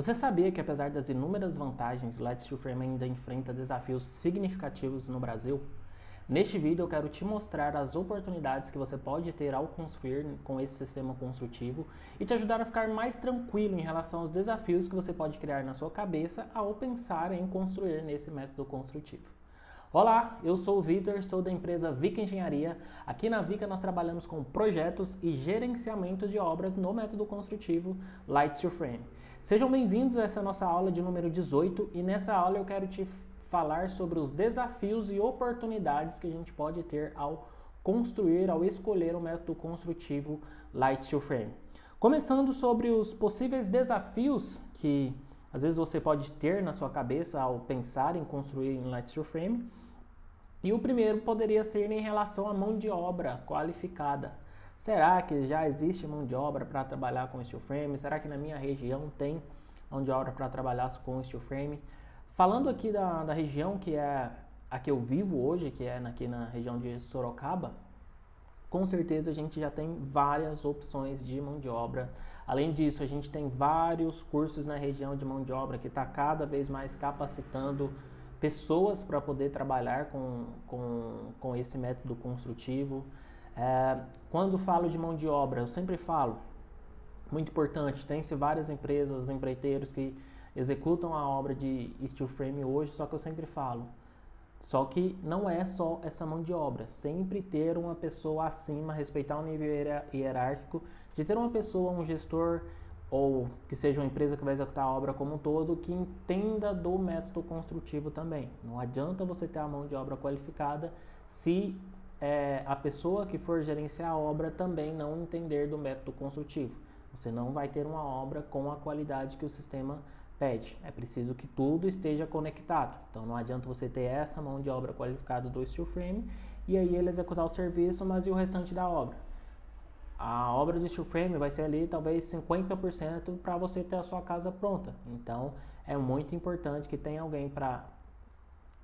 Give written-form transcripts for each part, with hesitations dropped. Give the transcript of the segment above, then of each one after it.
Você sabia que apesar das inúmeras vantagens, o Light Steel Frame ainda enfrenta desafios significativos no Brasil? Neste vídeo eu quero te mostrar as oportunidades que você pode ter ao construir com esse sistema construtivo e te ajudar a ficar mais tranquilo em relação aos desafios que você pode criar na sua cabeça ao pensar em construir nesse método construtivo. Olá, eu sou o Vitor, sou da empresa Vica Engenharia. Aqui na Vica nós trabalhamos com projetos e gerenciamento de obras no método construtivo Light Steel Frame. Sejam bem-vindos a essa nossa aula de número 18 e nessa aula eu quero te falar sobre os desafios e oportunidades que a gente pode ter ao construir, ao escolher o método construtivo Light Steel Frame. Começando sobre os possíveis desafios que às vezes você pode ter na sua cabeça ao pensar em construir em Light Steel Frame. E o primeiro poderia ser em relação à mão de obra qualificada. Será que já existe mão de obra para trabalhar com steel frame? Será que na minha região tem mão de obra para trabalhar com steel frame? Falando aqui da região que é a que eu vivo hoje, que é aqui na região de Sorocaba, com certeza a gente já tem várias opções de mão de obra. Além disso, a gente tem vários cursos na região de mão de obra que está cada vez mais capacitando pessoas para poder trabalhar com esse método construtivo. Quando falo de mão de obra, eu sempre falo, muito importante, tem-se várias empresas, empreiteiros que executam a obra de steel frame hoje, só que eu sempre falo, só que não é só essa mão de obra, sempre ter uma pessoa acima, respeitar o nível hierárquico, de ter uma pessoa, um gestor, ou que seja uma empresa que vai executar a obra como um todo, que entenda do método construtivo também. Não adianta você ter a mão de obra qualificada se a pessoa que for gerenciar a obra também não entender do método construtivo. Você não vai ter uma obra com a qualidade que o sistema pede. É preciso que tudo esteja conectado. Então não adianta você ter essa mão de obra qualificada do steel frame e aí ele executar o serviço, mas e o restante da obra? A obra de steel frame vai ser ali talvez 50% para você ter a sua casa pronta. Então é muito importante que tenha alguém para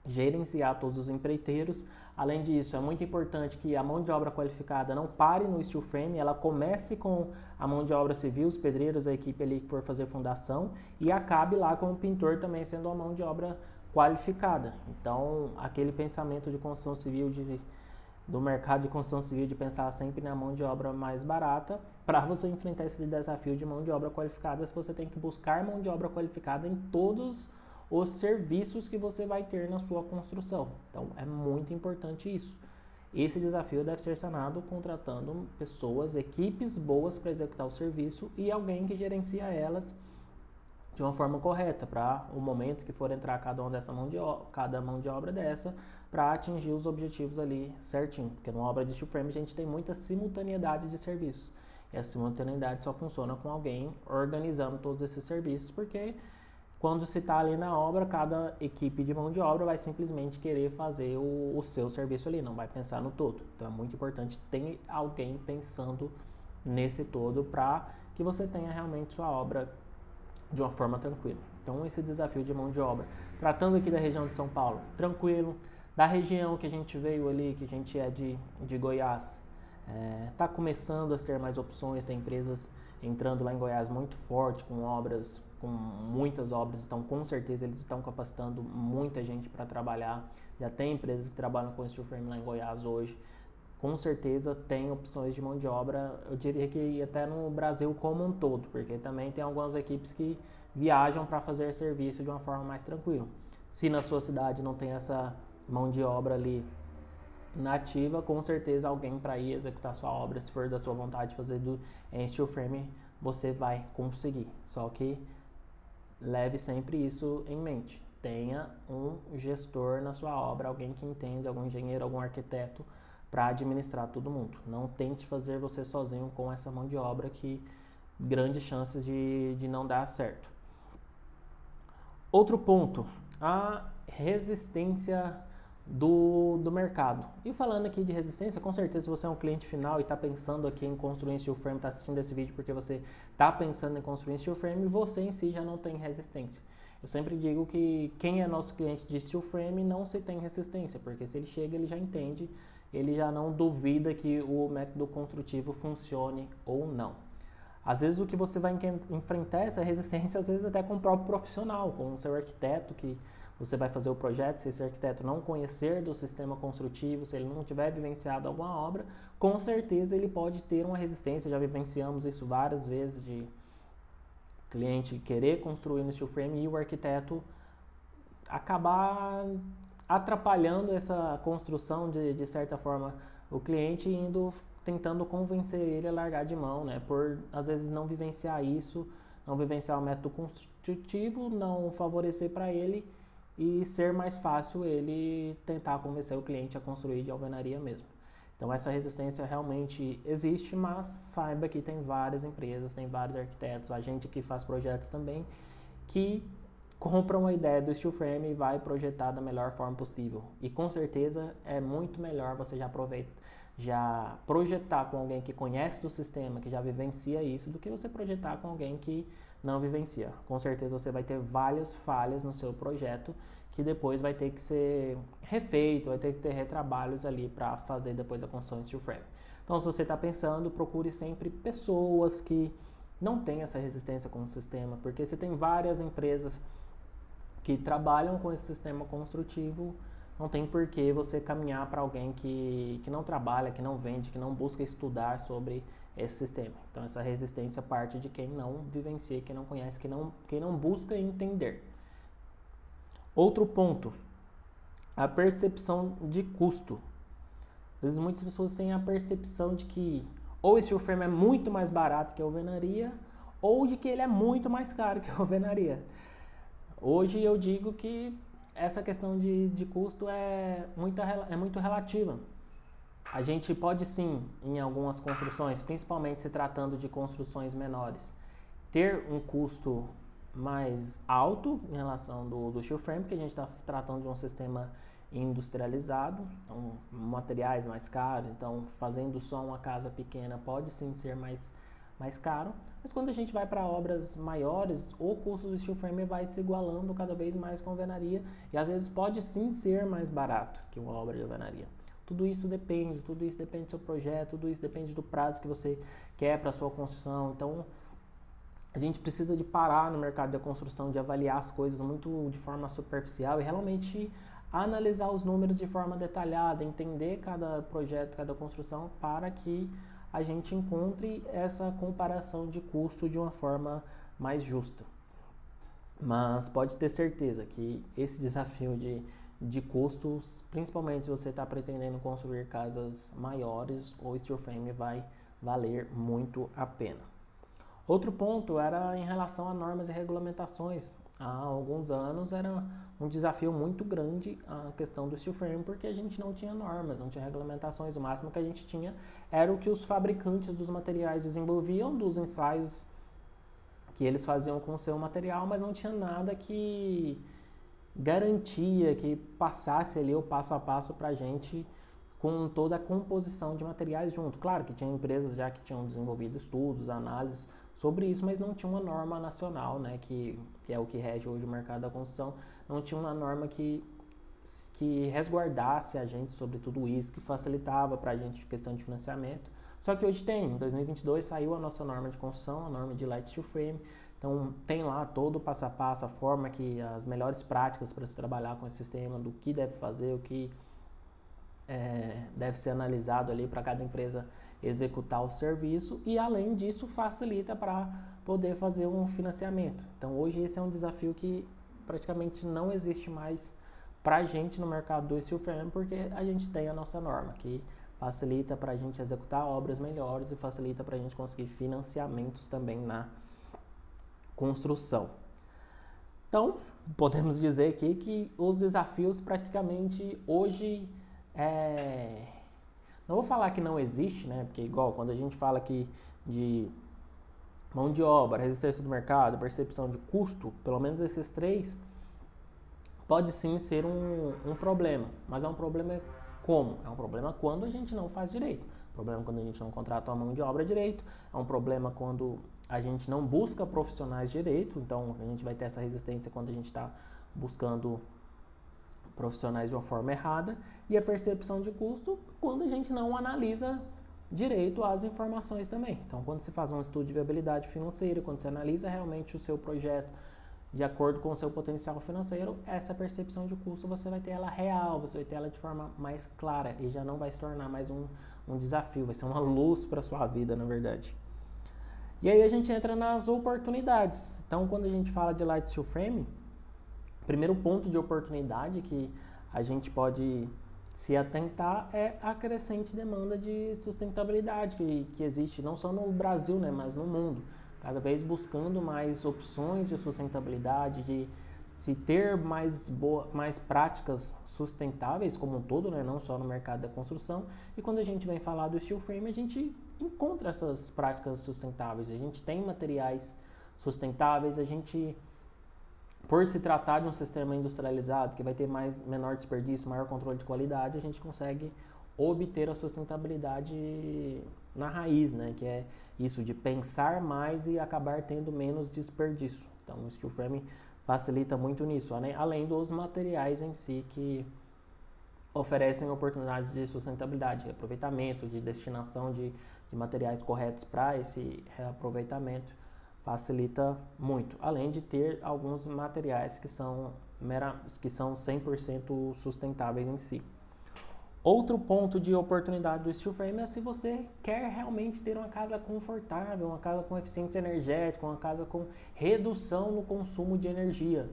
gerenciar todos os empreiteiros. Além disso, é muito importante que a mão de obra qualificada não pare no steel frame, ela comece com a mão de obra civil, os pedreiros, a equipe ali que for fazer fundação, e acabe lá com o pintor também sendo uma mão de obra qualificada. Então, aquele pensamento de construção civil, do mercado de construção civil, de pensar sempre na mão de obra mais barata, para você enfrentar esse desafio de mão de obra qualificada, você tem que buscar mão de obra qualificada em todos os serviços que você vai ter na sua construção. Então é muito importante isso. Esse desafio deve ser sanado contratando pessoas, equipes boas para executar o serviço e alguém que gerencia elas de uma forma correta para o momento que for entrar cada mão de obra dessa para atingir os objetivos ali certinho. Porque numa obra de steel frame a gente tem muita simultaneidade de serviços. E a simultaneidade só funciona com alguém organizando todos esses serviços, porque quando se está ali na obra, cada equipe de mão de obra vai simplesmente querer fazer o seu serviço ali, não vai pensar no todo. Então é muito importante ter alguém pensando nesse todo para que você tenha realmente sua obra de uma forma tranquila. Então esse desafio de mão de obra. Tratando aqui da região de São Paulo, tranquilo. Da região que a gente veio ali, que a gente é de Goiás, está começando a ter mais opções, tem empresas entrando lá em Goiás muito forte, com muitas obras, então com certeza eles estão capacitando muita gente para trabalhar. Já tem empresas que trabalham com steel frame lá em Goiás hoje. Com certeza tem opções de mão de obra, eu diria que até no Brasil como um todo, porque também tem algumas equipes que viajam para fazer serviço de uma forma mais tranquila. Se na sua cidade não tem essa mão de obra ali nativa, com certeza alguém para ir executar sua obra, se for da sua vontade de fazer em steel frame, você vai conseguir. Só que leve sempre isso em mente. Tenha um gestor na sua obra, alguém que entende, algum engenheiro, algum arquiteto para administrar todo mundo. Não tente fazer você sozinho com essa mão de obra, que grandes chances de não dar certo. Outro ponto, a resistência do mercado. E falando aqui de resistência, com certeza se você é um cliente final e está pensando aqui em construir steel frame, está assistindo esse vídeo porque você está pensando em construir steel frame, você em si já não tem resistência. Eu sempre digo que quem é nosso cliente de steel frame não se tem resistência, porque se ele chega, ele já entende, ele já não duvida que o método construtivo funcione ou não. Às vezes o que você vai enfrentar essa resistência, às vezes até com o próprio profissional, com o seu arquiteto, que você vai fazer o projeto, se esse arquiteto não conhecer do sistema construtivo, se ele não tiver vivenciado alguma obra, com certeza ele pode ter uma resistência. Já vivenciamos isso várias vezes, de cliente querer construir no steel frame e o arquiteto acabar atrapalhando essa construção de certa forma, o cliente tentando convencer ele a largar de mão, né? Por às vezes não vivenciar isso, não vivenciar o método construtivo, não favorecer para ele e ser mais fácil ele tentar convencer o cliente a construir de alvenaria mesmo. Então essa resistência realmente existe, mas saiba que tem várias empresas, tem vários arquitetos, a gente que faz projetos também, que compram a ideia do steel frame e vai projetar da melhor forma possível. E com certeza é muito melhor você já projetar com alguém que conhece do sistema, que já vivencia isso, do que você projetar com alguém que não vivencia. Com certeza você vai ter várias falhas no seu projeto que depois vai ter que ser refeito, vai ter que ter retrabalhos ali para fazer depois a construção de steel frame. Então, se você está pensando, procure sempre pessoas que não têm essa resistência com o sistema, porque você tem várias empresas que trabalham com esse sistema construtivo, não tem por que você caminhar para alguém que não trabalha, que não vende, que não busca estudar sobre esse sistema. Então essa resistência parte de quem não vivencia, quem não conhece, quem não busca entender. Outro ponto, a percepção de custo. Às vezes muitas pessoas têm a percepção de que ou esse steel frame é muito mais barato que a alvenaria, ou de que ele é muito mais caro que a alvenaria. Hoje eu digo que essa questão de custo é muito relativa. A gente pode sim, em algumas construções, principalmente se tratando de construções menores, ter um custo mais alto em relação do steel frame, porque a gente está tratando de um sistema industrializado, então materiais mais caros, então fazendo só uma casa pequena pode sim ser mais caro, mas quando a gente vai para obras maiores, o custo do steel frame vai se igualando cada vez mais com a alvenaria e às vezes pode sim ser mais barato que uma obra de alvenaria. Tudo isso depende do seu projeto, tudo isso depende do prazo que você quer para a sua construção. Então, a gente precisa de parar no mercado da construção, de avaliar as coisas muito de forma superficial e realmente analisar os números de forma detalhada, entender cada projeto, cada construção, para que a gente encontre essa comparação de custo de uma forma mais justa. Mas pode ter certeza que esse desafio de custos, principalmente se você está pretendendo construir casas maiores, o steel frame vai valer muito a pena. Outro ponto era em relação a normas e regulamentações. Há alguns anos era um desafio muito grande a questão do steel frame, porque a gente não tinha normas, não tinha regulamentações. O máximo que a gente tinha era o que os fabricantes dos materiais desenvolviam, dos ensaios que eles faziam com o seu material, mas não tinha nada que garantia, que passasse ali o passo a passo para a gente com toda a composição de materiais junto. Claro que tinha empresas já que tinham desenvolvido estudos, análises sobre isso, mas não tinha uma norma nacional, né, que é o que rege hoje o mercado da construção, não tinha uma norma que resguardasse a gente sobre tudo isso, que facilitava para a gente questão de financiamento. Só que hoje tem, em 2022 saiu a nossa norma de construção, a norma de Light Steel Frame, então tem lá todo o passo a passo, a forma que as melhores práticas para se trabalhar com esse sistema, do que deve fazer, o que deve ser analisado ali para cada empresa executar o serviço, e além disso facilita para poder fazer um financiamento. Então hoje esse é um desafio que praticamente não existe mais para a gente no mercado do steel frame, porque a gente tem a nossa norma que facilita para a gente executar obras melhores e facilita para a gente conseguir financiamentos também na construção. Então podemos dizer aqui que os desafios praticamente hoje não vou falar que não existe, né? Porque igual quando a gente fala aqui de mão de obra, resistência do mercado, percepção de custo, pelo menos esses três, pode sim ser um problema. Mas é um problema como? É um problema quando a gente não faz direito. É um problema quando a gente não contrata a mão de obra direito. É um problema quando a gente não busca profissionais direito. Então a gente vai ter essa resistência quando a gente está buscando profissionais de uma forma errada, e a percepção de custo quando a gente não analisa direito às informações também. Então, quando se faz um estudo de viabilidade financeira, quando você analisa realmente o seu projeto de acordo com o seu potencial financeiro, essa percepção de custo você vai ter ela real, você vai ter ela de forma mais clara e já não vai se tornar mais um desafio, vai ser uma luz para a sua vida, na verdade. E aí a gente entra nas oportunidades. Então, quando a gente fala de Light Steel Frame, o primeiro ponto de oportunidade que a gente pode se atentar é a crescente demanda de sustentabilidade que existe não só no Brasil, né, mas no mundo. Cada vez buscando mais opções de sustentabilidade, de se ter mais práticas sustentáveis como um todo, né, não só no mercado da construção. E quando a gente vem falar do steel frame, a gente encontra essas práticas sustentáveis. A gente tem materiais sustentáveis, a gente, por se tratar de um sistema industrializado que vai ter menor desperdício, maior controle de qualidade, a gente consegue obter a sustentabilidade na raiz, né? Que é isso de pensar mais e acabar tendo menos desperdício. Então, o steel frame facilita muito nisso, além dos materiais em si que oferecem oportunidades de sustentabilidade, de aproveitamento, de destinação de materiais corretos para esse reaproveitamento, facilita muito, além de ter alguns materiais que são 100% sustentáveis em si. Outro ponto de oportunidade do steel frame é se você quer realmente ter uma casa confortável, uma casa com eficiência energética, uma casa com redução no consumo de energia.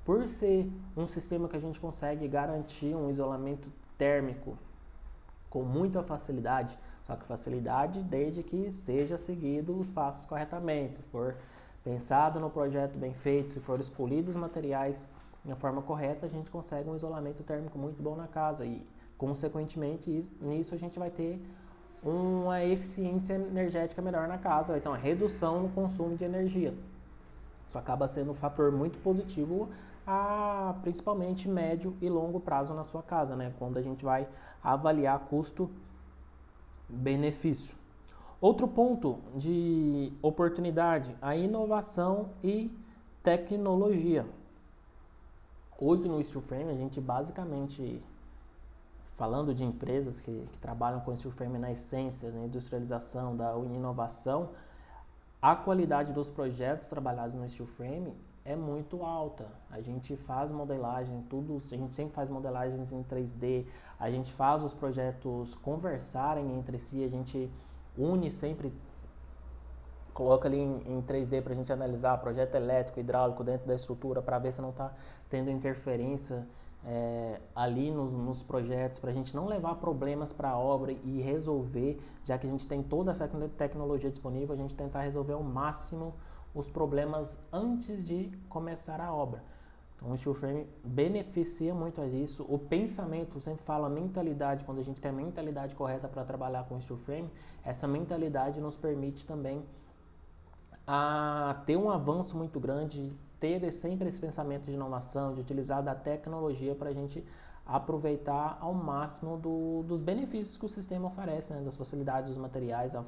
Por ser um sistema que a gente consegue garantir um isolamento térmico com muita facilidade, só que facilidade desde que seja seguido os passos corretamente, se for pensado no projeto bem feito, se for escolhido os materiais da forma correta, a gente consegue um isolamento térmico muito bom na casa e, consequentemente, nisso a gente vai ter uma eficiência energética melhor na casa, vai ter uma redução no consumo de energia. Isso acaba sendo um fator muito positivo a principalmente médio e longo prazo na sua casa, né? Quando a gente vai avaliar custo-benefício. Outro ponto de oportunidade, a inovação e tecnologia. Hoje no steel frame a gente basicamente, falando de empresas que trabalham com steel frame na essência, na industrialização, da inovação, a qualidade dos projetos trabalhados no steel frame é muito alta. A gente faz modelagem, a gente sempre faz modelagens em 3D, a gente faz os projetos conversarem entre si, a gente une sempre, coloca ali em 3D para a gente analisar projeto elétrico, hidráulico dentro da estrutura para ver se não está tendo interferência ali nos projetos, para a gente não levar problemas para a obra e resolver, já que a gente tem toda essa tecnologia disponível, a gente tentar resolver ao máximo os problemas antes de começar a obra. Então o steel frame beneficia muito disso. O pensamento, eu sempre falo, a mentalidade, quando a gente tem a mentalidade correta para trabalhar com o steel frame, essa mentalidade nos permite também a ter um avanço muito grande, ter sempre esse pensamento de inovação, de utilizar da tecnologia para a gente aproveitar ao máximo dos benefícios que o sistema oferece, né? Das facilidades dos materiais, a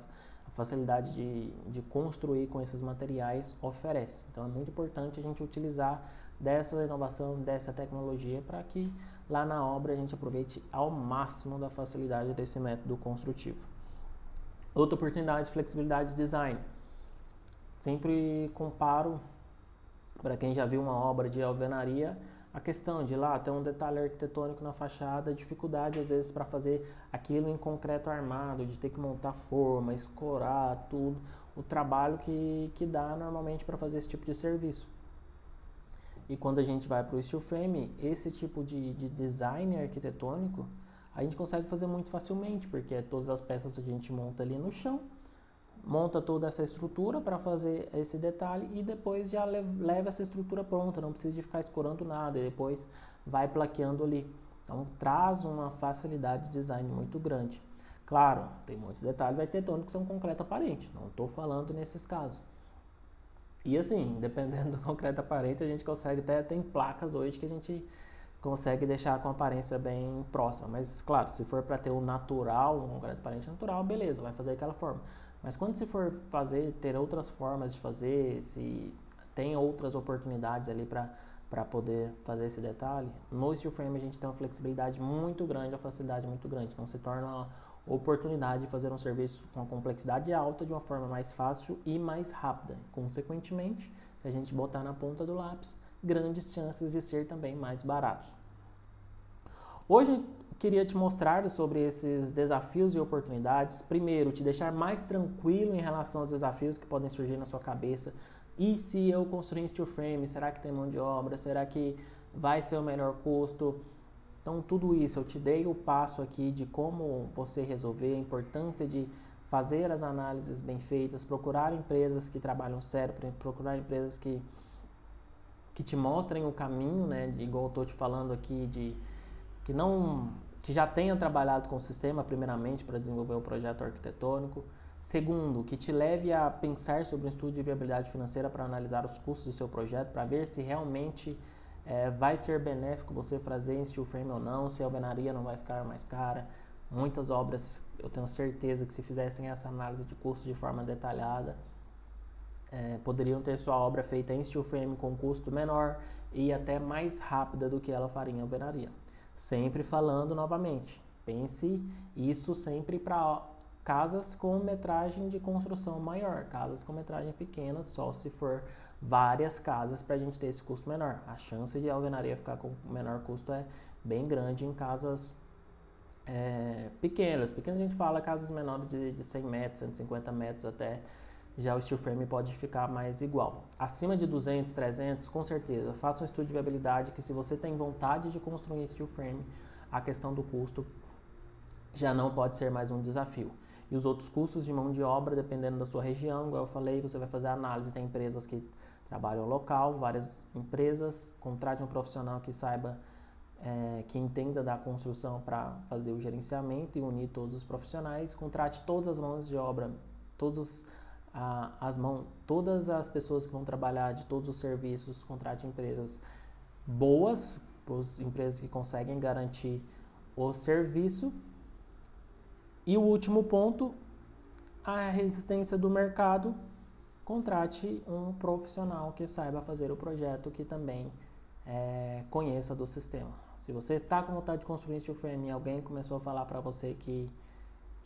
facilidade de construir com esses materiais oferece. Então é muito importante a gente utilizar dessa inovação, dessa tecnologia para que lá na obra a gente aproveite ao máximo da facilidade desse método construtivo. Outra oportunidade, flexibilidade de design. Sempre comparo, para quem já viu uma obra de alvenaria, a questão de lá ter um detalhe arquitetônico na fachada, a dificuldade às vezes para fazer aquilo em concreto armado, de ter que montar forma, escorar tudo, o trabalho que dá normalmente para fazer esse tipo de serviço. E quando a gente vai para o steel frame, esse tipo de design arquitetônico, a gente consegue fazer muito facilmente, porque todas as peças a gente monta ali no chão, monta toda essa estrutura para fazer esse detalhe e depois já leva essa estrutura pronta, não precisa de ficar escorando nada e depois vai plaqueando ali. Então traz uma facilidade de design muito grande. Claro, tem muitos detalhes arquitetônicos que são concreto aparente, não estou falando nesses casos. E assim, dependendo do concreto aparente, a gente consegue até, tem placas hoje que a gente consegue deixar com aparência bem próxima, mas claro, se for para ter o natural, um concreto aparente natural, beleza, vai fazer aquela forma. Mas quando se for ter outras formas de fazer, se tem outras oportunidades ali para poder fazer esse detalhe, no steel frame a gente tem uma flexibilidade muito grande, uma facilidade muito grande. Então se torna oportunidade de fazer um serviço com complexidade alta de uma forma mais fácil e mais rápida. Consequentemente, se a gente botar na ponta do lápis, grandes chances de ser também mais baratos. Hoje eu queria te mostrar sobre esses desafios e oportunidades. Primeiro, te deixar mais tranquilo em relação aos desafios que podem surgir na sua cabeça. E se eu construir um steel frame, será que tem mão de obra? Será que vai ser o melhor custo? Então, tudo isso, eu te dei o passo aqui de como você resolver, a importância de fazer as análises bem feitas, procurar empresas que trabalham sério, procurar empresas que te mostrem o caminho, né? Igual eu estou te falando aqui, que já tenha trabalhado com o sistema, primeiramente, para desenvolver o projeto arquitetônico. Segundo, que te leve a pensar sobre um estudo de viabilidade financeira para analisar os custos do seu projeto, para ver se realmente vai ser benéfico você fazer em steel frame ou não, se a alvenaria não vai ficar mais cara. Muitas obras, eu tenho certeza que se fizessem essa análise de custo de forma detalhada, poderiam ter sua obra feita em steel frame com custo menor e até mais rápida do que ela faria em alvenaria. Sempre falando novamente, pense isso sempre para casas com metragem de construção maior, casas com metragem pequena, só se for várias casas para a gente ter esse custo menor. A chance de a alvenaria ficar com menor custo é bem grande em casas pequenas. Pequenas a gente fala casas menores de 100 metros, 150 metros até, já o steel frame pode ficar mais igual. Acima de 200, 300, com certeza, faça um estudo de viabilidade que se você tem vontade de construir steel frame, a questão do custo já não pode ser mais um desafio. E os outros custos de mão de obra, dependendo da sua região, igual eu falei, você vai fazer a análise. Tem empresas que trabalham local, várias empresas, contrate um profissional que saiba, que entenda da construção para fazer o gerenciamento e unir todos os profissionais, contrate todas as mãos de obra, todas as pessoas que vão trabalhar de todos os serviços, contrate empresas boas, empresas que conseguem garantir o serviço. E o último ponto, a resistência do mercado, contrate um profissional que saiba fazer o projeto, que também conheça do sistema. Se você está com vontade de construir steel frame e alguém começou a falar para você que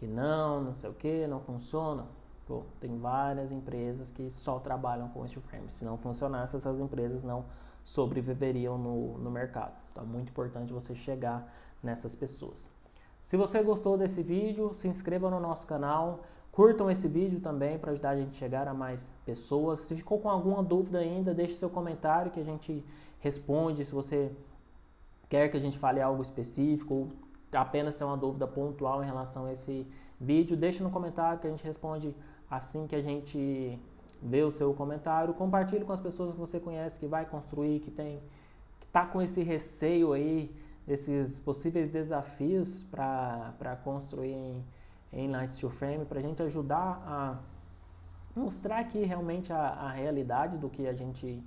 não sei o que, não funciona, pô, tem várias empresas que só trabalham com steel frame. Se não funcionasse, essas empresas não sobreviveriam no mercado. Então é muito importante você chegar nessas pessoas. Se você gostou desse vídeo, se inscreva no nosso canal, curtam esse vídeo também para ajudar a gente a chegar a mais pessoas. Se ficou com alguma dúvida ainda, deixe seu comentário que a gente responde. Se você quer que a gente fale algo específico ou apenas tem uma dúvida pontual em relação a esse vídeo, deixe no comentário que a gente responde assim que a gente vê o seu comentário. Compartilhe com as pessoas que você conhece que vai construir, que está com esse receio aí, esses possíveis desafios para construir em light steel frame, para a gente ajudar a mostrar aqui realmente a realidade do que a gente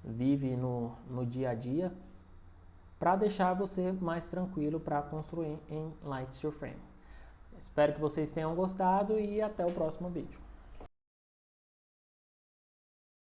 vive no dia a dia, para deixar você mais tranquilo para construir em light steel frame. Espero que vocês tenham gostado e até o próximo vídeo.